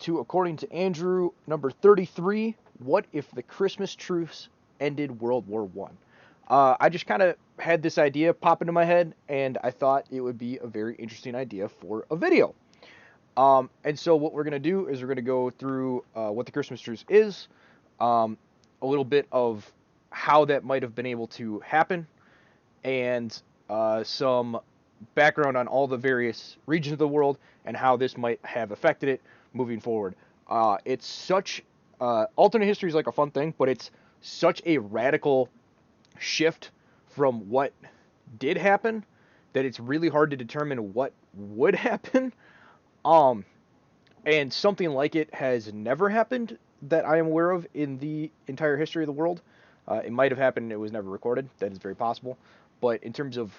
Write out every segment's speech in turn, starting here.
to, according to Andrew, number 33, what if the Christmas truce ended World War One? I just kind of had this idea pop into my head, and I thought it would be a very interesting idea for a video. And so what we're going to do is we're going to go through what the Christmas truce is, a little bit of how that might have been able to happen, and some background on all the various regions of the world and how this might have affected it moving forward. It's such alternate history is like a fun thing, but it's such a radical shift from what did happen that it's really hard to determine what would happen. Um, and something like it has never happened that I am aware of in the entire history of the world. It might have happened and it was never recorded. That is very possible. But in terms of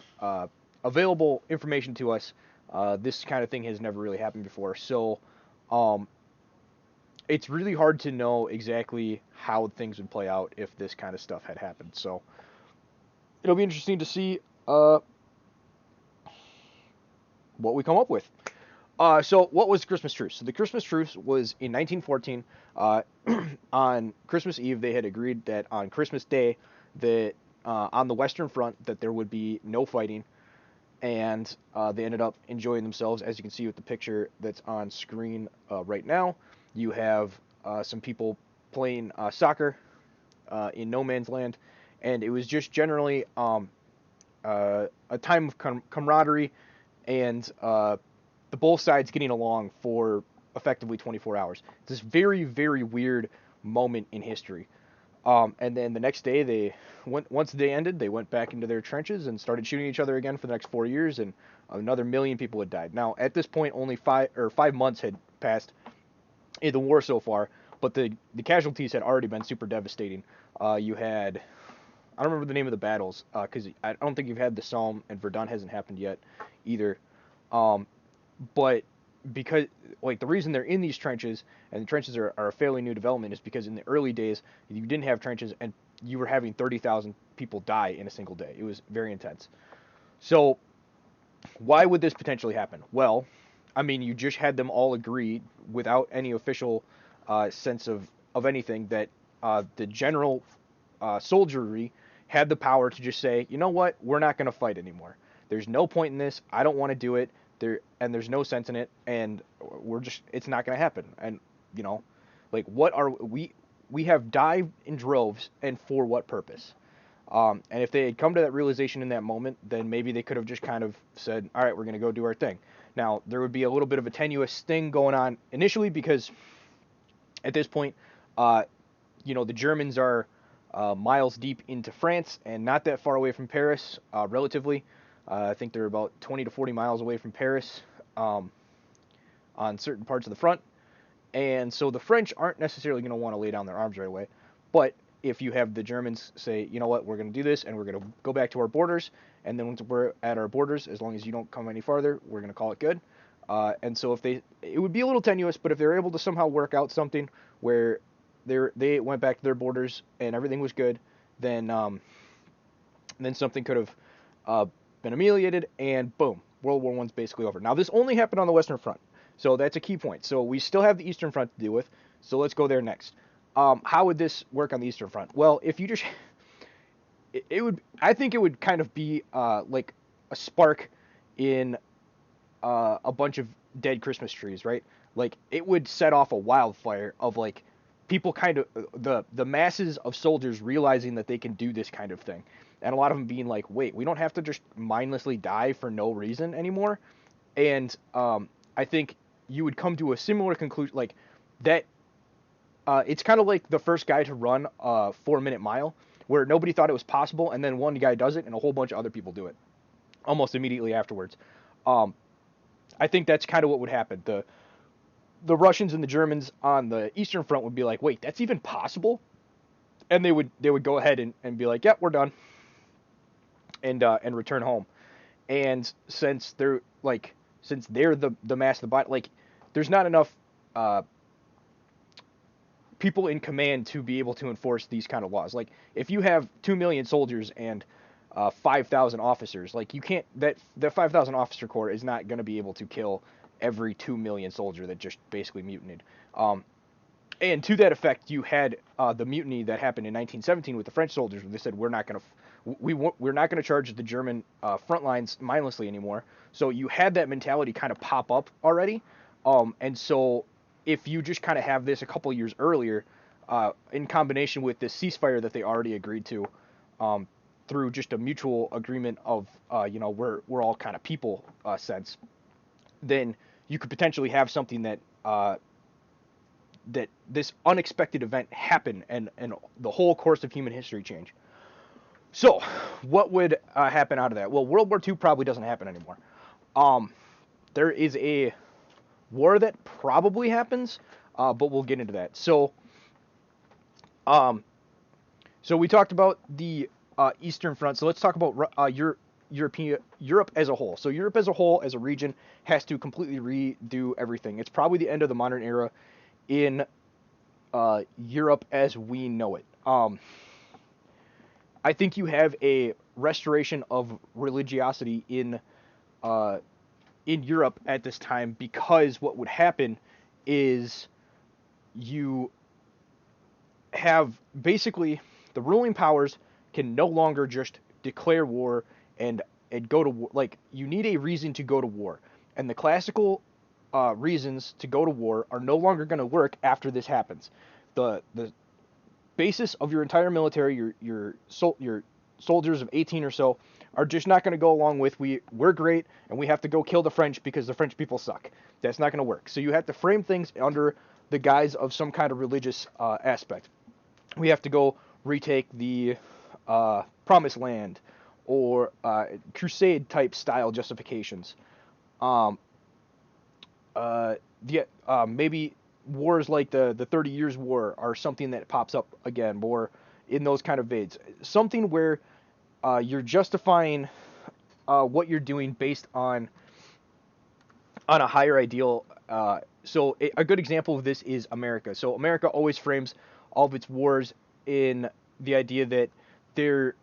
available information to us, this kind of thing has never really happened before. So um, it's really hard to know exactly how things would play out if this kind of stuff had happened. So it'll be interesting to see what we come up with. So what was the Christmas truce? So the Christmas truce was in 1914. On Christmas Eve, they had agreed that on Christmas Day, that on the Western Front, that there would be no fighting, and they ended up enjoying themselves. As you can see with the picture that's on screen right now, you have some people playing soccer in no man's land, and it was just generally a time of camaraderie and the both sides getting along for effectively 24 hours. It's this very, very weird moment in history. And then the next day, once the day ended, they went back into their trenches and started shooting each other again for the next 4 years, and another million people had died. Now, at this point, only 5 months had passed in the war so far, but the casualties had already been super devastating. You had, I don't remember the name of the battles, because I don't think you've had the Somme, and Verdun hasn't happened yet either. But because, like, the reason they're in these trenches, and the trenches are a fairly new development, is because in the early days, you didn't have trenches, and you were having 30,000 people die in a single day. It was very intense. So, why would this potentially happen? Well, I mean, you just had them all agree, without any official sense of anything, that the general soldiery had the power to just say, you know what, we're not going to fight anymore. There's no point in this. I don't want to do it. There's no sense in it, and it's not going to happen. And like, what are we have died in droves, and for what purpose? And if they had come to that realization in that moment, then maybe they could have just kind of said, all right, we're going to go do our thing. Now, there would be a little bit of a tenuous thing going on initially, because at this point, the Germans are miles deep into France and not that far away from Paris, relatively. I think they're about 20 to 40 miles away from Paris on certain parts of the front. And so the French aren't necessarily going to want to lay down their arms right away. But if you have the Germans say, you know what, we're going to do this, and we're going to go back to our borders, and then once we're at our borders, as long as you don't come any farther, we're going to call it good. And so it would be a little tenuous, but if they're able to somehow work out something where they went back to their borders and everything was good, then something could have been ameliorated, and boom, World War I's basically over. Now, this only happened on the Western Front, so that's a key point. So we still have the Eastern Front to deal with, so let's go there next. How would this work on the Eastern Front? Well, if you just, I think it would kind of be like a spark in a bunch of dead Christmas trees, right? Like, it would set off a wildfire of, like, people kind of, the masses of soldiers realizing that they can do this kind of thing. And a lot of them being like, wait, we don't have to just mindlessly die for no reason anymore. And I think you would come to a similar conclusion, like, that it's kind of like the first guy to run a 4-minute mile, where nobody thought it was possible, and then one guy does it, and a whole bunch of other people do it almost immediately afterwards. I think that's kind of what would happen. The Russians and the Germans on the Eastern Front would be like, wait, that's even possible? And they would go ahead and be like, yep, we're done, and return home. And since they're the mass of the body, like, there's not enough people in command to be able to enforce these kind of laws. Like, if you have 2 million soldiers and 5,000 officers, like, you can't, that 5,000 officer corps is not going to be able to kill every 2 million soldier that just basically mutinied. And to that effect, you had the mutiny that happened in 1917 with the French soldiers, where they said we're not going to charge the German front lines mindlessly anymore. So you had that mentality kind of pop up already, and so if you just kind of have this a couple years earlier, in combination with this ceasefire that they already agreed to, through just a mutual agreement of we're all kind of people sense, then you could potentially have something that that this unexpected event happen and the whole course of human history change. So, what would happen out of that? Well, World War II probably doesn't happen anymore. There is a war that probably happens, but we'll get into that. So we talked about the Eastern Front. So let's talk about Europe as a whole. So Europe as a whole, as a region, has to completely redo everything. It's probably the end of the modern era in Europe as we know it. I think you have a restoration of religiosity in Europe at this time, because what would happen is you have basically the ruling powers can no longer just declare war and go to war. Like, you need a reason to go to war, and the classical reasons to go to war are no longer going to work after this happens. The basis of your entire military, your soldiers of 18 or so, are just not going to go along with we're great and we have to go kill the French because the French people suck. That's not going to work. So you have to frame things under the guise of some kind of religious aspect. We have to go retake the Promised Land, or crusade type style justifications. Maybe wars like the 30 Years' War are something that pops up again, more in those kind of vids. Something where you're justifying what you're doing based on a higher ideal. So a good example of this is America. So America always frames all of its wars in the idea that they're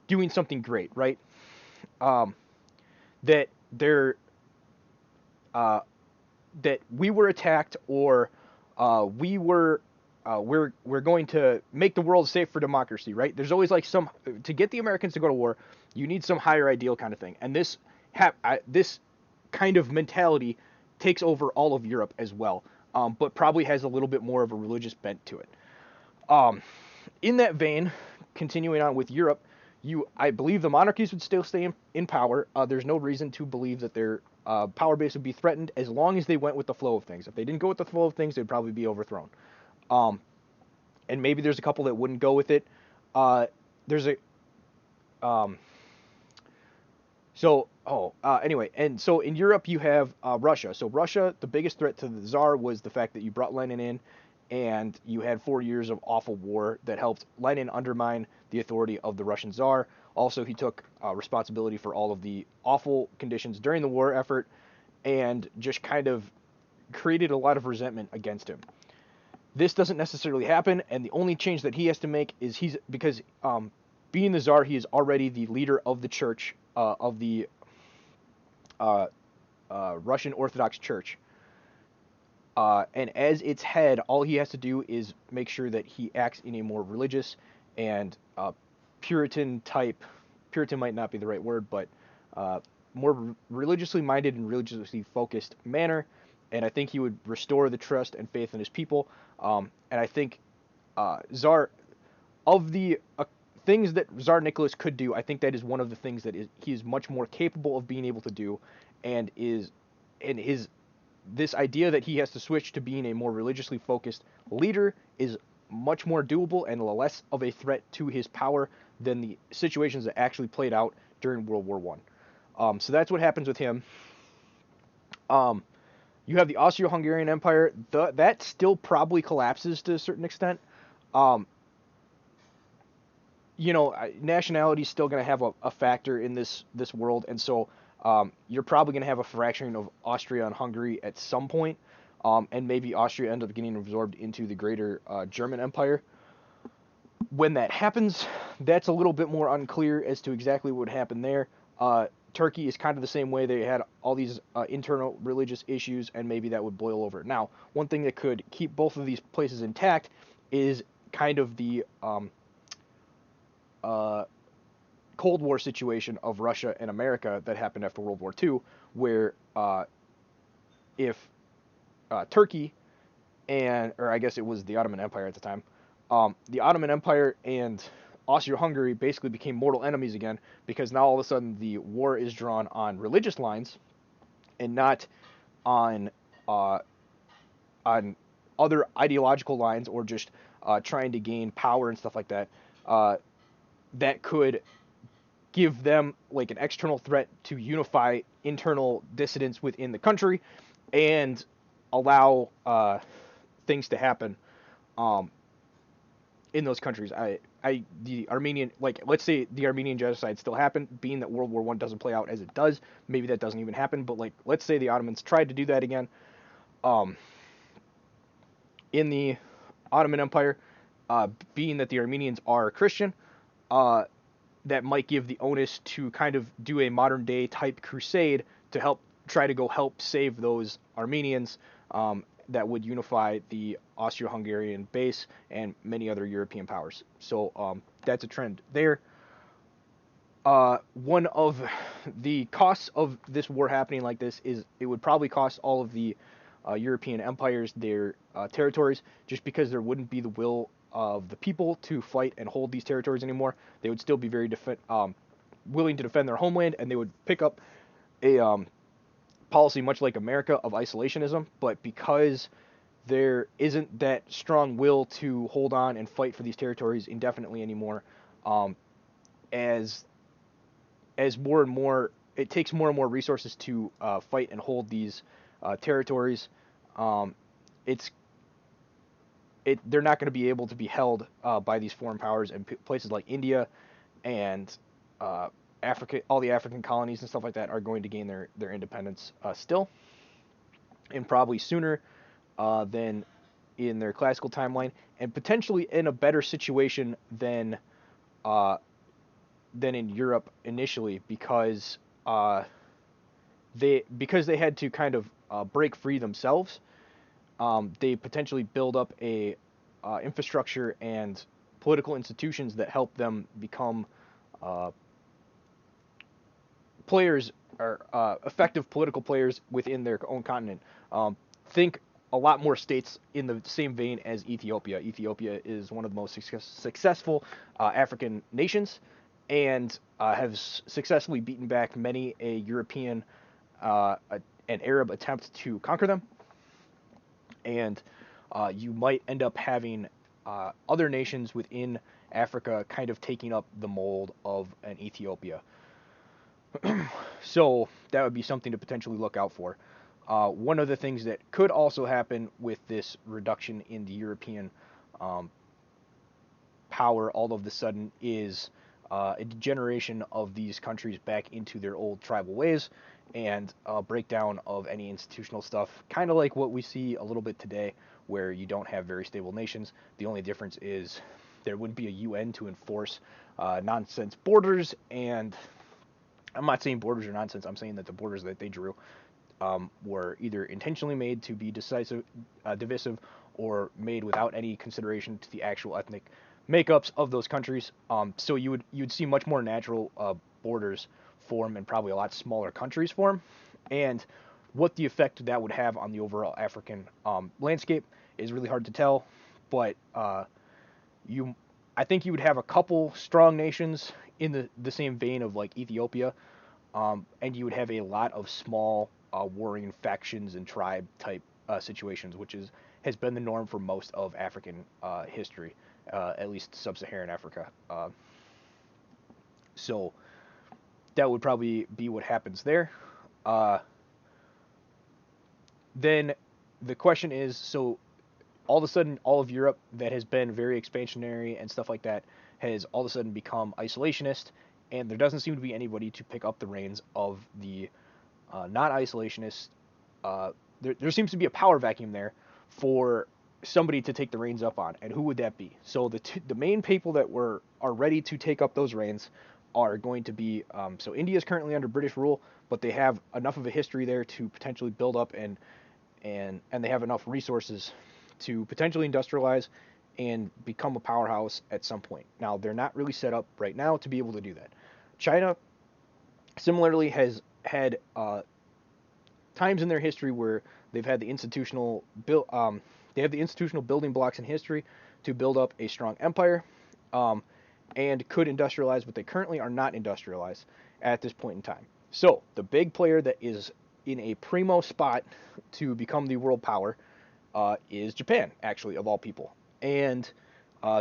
doing something great, right? That they're that we were attacked, or we're going to make the world safe for democracy, right? There's always like some, to get the Americans to go to war, you need some higher ideal kind of thing, and this kind of mentality takes over all of Europe as well, but probably has a little bit more of a religious bent to it. In that vein, continuing on with Europe, I believe the monarchies would still stay in power. There's no reason to believe that their power base would be threatened, as long as they went with the flow of things. If they didn't go with the flow of things, they'd probably be overthrown. And maybe there's a couple that wouldn't go with it. Anyway, and so in Europe you have Russia. So Russia, the biggest threat to the Tsar was the fact that you brought Lenin in, and you had 4 years of awful war that helped Lenin undermine the authority of the Russian Tsar. Also, he took responsibility for all of the awful conditions during the war effort, and just kind of created a lot of resentment against him. This doesn't necessarily happen, and the only change that he has to make is because being the Tsar, he is already the leader of the church, of the Russian Orthodox Church. And as its head, all he has to do is make sure that he acts in a more religious and Puritan might not be the right word, but more religiously minded and religiously focused manner. And I think he would restore the trust and faith in his people. And I think Tsar, of the things that Tsar Nicholas could do, I think that is one of the things that he is much more capable of being able to do, and this idea that he has to switch to being a more religiously focused leader is much more doable and less of a threat to his power than the situations that actually played out during World War I. So that's what happens with him. You have the Austro-Hungarian Empire. That still probably collapses to a certain extent. Nationality is still going to have a factor in this world, and so you're probably going to have a fracturing of Austria and Hungary at some point, and maybe Austria ends up getting absorbed into the greater German Empire. When that happens, that's a little bit more unclear as to exactly what would happen there. Turkey is kind of the same way. They had all these internal religious issues, and maybe that would boil over. Now, one thing that could keep both of these places intact is kind of the uh, Cold War situation of Russia and America that happened after World War II, where if Turkey or I guess it was the Ottoman Empire at the time, the Ottoman Empire and Austria-Hungary basically became mortal enemies again, because now all of a sudden the war is drawn on religious lines and not on uh, on other ideological lines, or just trying to gain power and stuff like that. Uh, that could give them like an external threat to unify internal dissidents within the country and allow things to happen um, in those countries. The Armenian, like, let's say the Armenian genocide still happened, being that World War One doesn't play out as it does. Maybe that doesn't even happen, but like, let's say the Ottomans tried to do that again. Um, in the Ottoman Empire, being that the Armenians are Christian, uh, that might give the onus to kind of do a modern day type crusade to try to go help save those Armenians, that would unify the Austro-Hungarian base and many other European powers. So that's a trend there. One of the costs of this war happening like this is it would probably cost all of the European empires their territories, just because there wouldn't be the will of the people to fight and hold these territories anymore. They would still be very willing to defend their homeland, and they would pick up a policy much like America of isolationism. But because there isn't that strong will to hold on and fight for these territories indefinitely anymore, um, as more and more, it takes more and more resources to fight and hold these territories. Um, it's they're not going to be able to be held by these foreign powers, and places like India and Africa, all the African colonies and stuff like that are going to gain their independence still, and probably sooner than in their classical timeline, and potentially in a better situation uh, than in Europe initially, because they had to kind of break free themselves. They potentially build up a infrastructure and political institutions that help them become uh, players, or effective political players within their own continent. Think a lot more states in the same vein as Ethiopia. Ethiopia is one of the most successful African nations, and has successfully beaten back many a European and Arab attempt to conquer them. And you might end up having other nations within Africa kind of taking up the mold of an Ethiopia. So that would be something to potentially look out for. One of the things that could also happen with this reduction in the European um, power all of a sudden is a degeneration of these countries back into their old tribal ways, and a breakdown of any institutional stuff, kind of like what we see a little bit today, where you don't have very stable nations. The only difference is there wouldn't be a UN to enforce nonsense borders, and I'm not saying borders are nonsense. I'm saying that the borders that they drew were either intentionally made to be divisive, or made without any consideration to the actual ethnic makeups of those countries. So you'd see much more natural borders form, and probably a lot smaller countries form. And what the effect that would have on the overall African landscape is really hard to tell. But you, I think you would have a couple strong nations in the same vein of like Ethiopia, and you would have a lot of small warring factions and tribe type situations, which has been the norm for most of African history, at least sub-Saharan Africa. So that would probably be what happens there. Uh, then the question is, so all of a sudden, all of Europe that has been very expansionary and stuff like that has all of a sudden become isolationist, and there doesn't seem to be anybody to pick up the reins of the not isolationists. There seems to be a power vacuum there for somebody to take the reins up on, and who would that be? So the main people that are ready to take up those reins are going to be, so India is currently under British rule, but they have enough of a history there to potentially build up, and they have enough resources to potentially industrialize and become a powerhouse at some point. Now, they're not really set up right now to be able to do that. China similarly has had times in their history where they've had the they have the institutional building blocks in history to build up a strong empire, and could industrialize, but they currently are not industrialized at this point in time. So the big player that is in a primo spot to become the world power is Japan, actually, of all people. And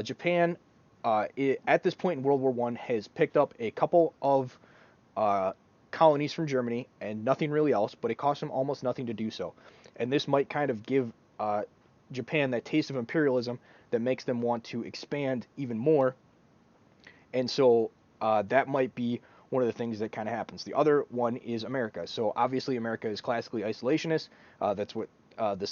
Japan, at this point in World War One, has picked up a couple of colonies from Germany and nothing really else, but it costs them almost nothing to do so. And this might kind of give Japan that taste of imperialism that makes them want to expand even more. And so that might be one of the things that kind of happens. The other one is America. So obviously America is classically isolationist. That's what the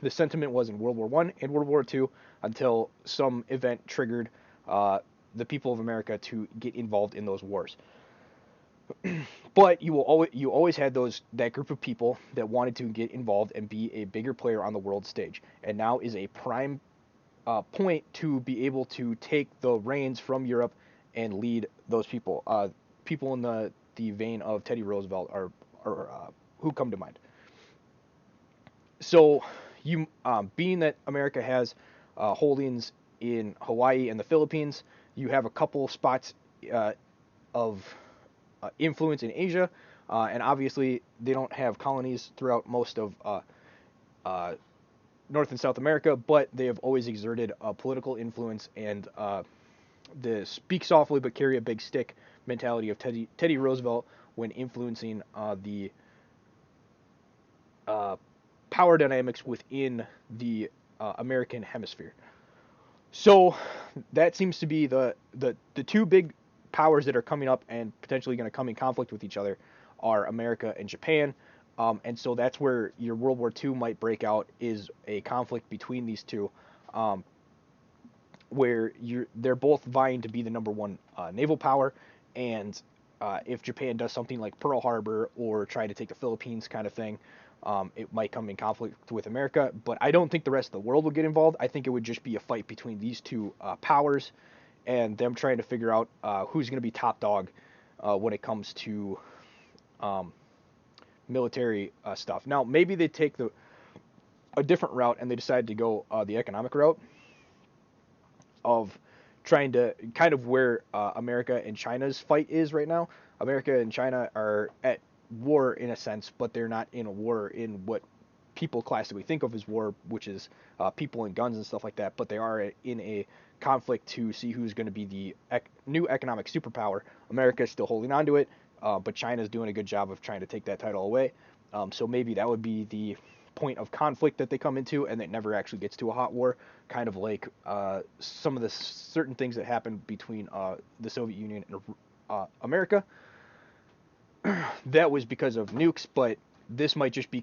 sentiment was in World War One and World War Two, until some event triggered the people of America to get involved in those wars. But you always had that group of people that wanted to get involved and be a bigger player on the world stage. And now is a prime point to be able to take the reins from Europe and lead those people. People in the vein of Teddy Roosevelt are who come to mind. So, being that America has holdings in Hawaii and the Philippines, you have a couple spots of influence in Asia, and obviously they don't have colonies throughout most of North and South America, but they have always exerted political influence and the speak softly but carry a big stick mentality of Teddy Roosevelt when influencing the power dynamics within the American hemisphere. So that seems to be the two big powers that are coming up and potentially going to come in conflict with each other are America and Japan. And so that's where your World War II might break out, is a conflict between these two, where they're both vying to be the number one naval power. And if Japan does something like Pearl Harbor or try to take the Philippines kind of thing, it might come in conflict with America. But I don't think the rest of the world will get involved. I think it would just be a fight between these two powers and them trying to figure out who's going to be top dog when it comes to military stuff. Now, maybe they take a different route and they decide to go the economic route of trying to kind of where America and China's fight is right now. America and China are at war in a sense, but they're not in a war in what people classically think of as war, which is people and guns and stuff like that, but they are in a conflict to see who's going to be the new economic superpower. America is still holding on to it, but China's doing a good job of trying to take that title away. So maybe that would be the point of conflict that they come into, and it never actually gets to a hot war, kind of like some of the certain things that happened between the Soviet Union and America. That was because of nukes, but this might just be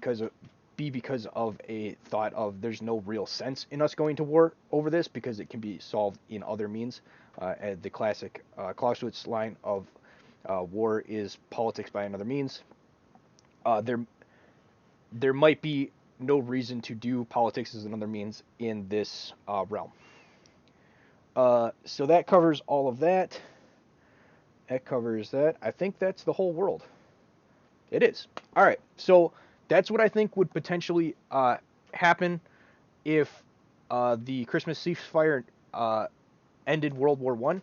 because of a thought of there's no real sense in us going to war over this because it can be solved in other means. The classic Clausewitz line of war is politics by another means. There might be no reason to do politics as another means in this realm. So that covers all of that. That covers that. I think that's the whole world. It is. All right. So that's what I think would potentially happen if the Christmas ceasefire ended World War I.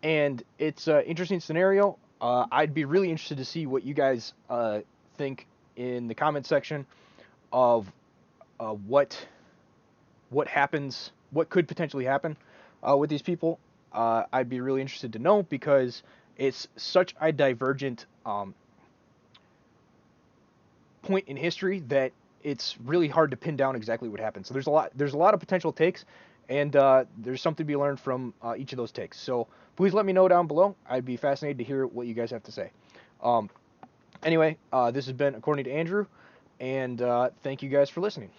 And it's an interesting scenario. I'd be really interested to see what you guys think in the comment section of what happens, what could potentially happen with these people. I'd be really interested to know because it's such a divergent point in history that it's really hard to pin down exactly what happened. So there's a lot of potential takes, and there's something to be learned from each of those takes. So please let me know down below. I'd be fascinated to hear what you guys have to say. Anyway, this has been According to Andrew, and thank you guys for listening.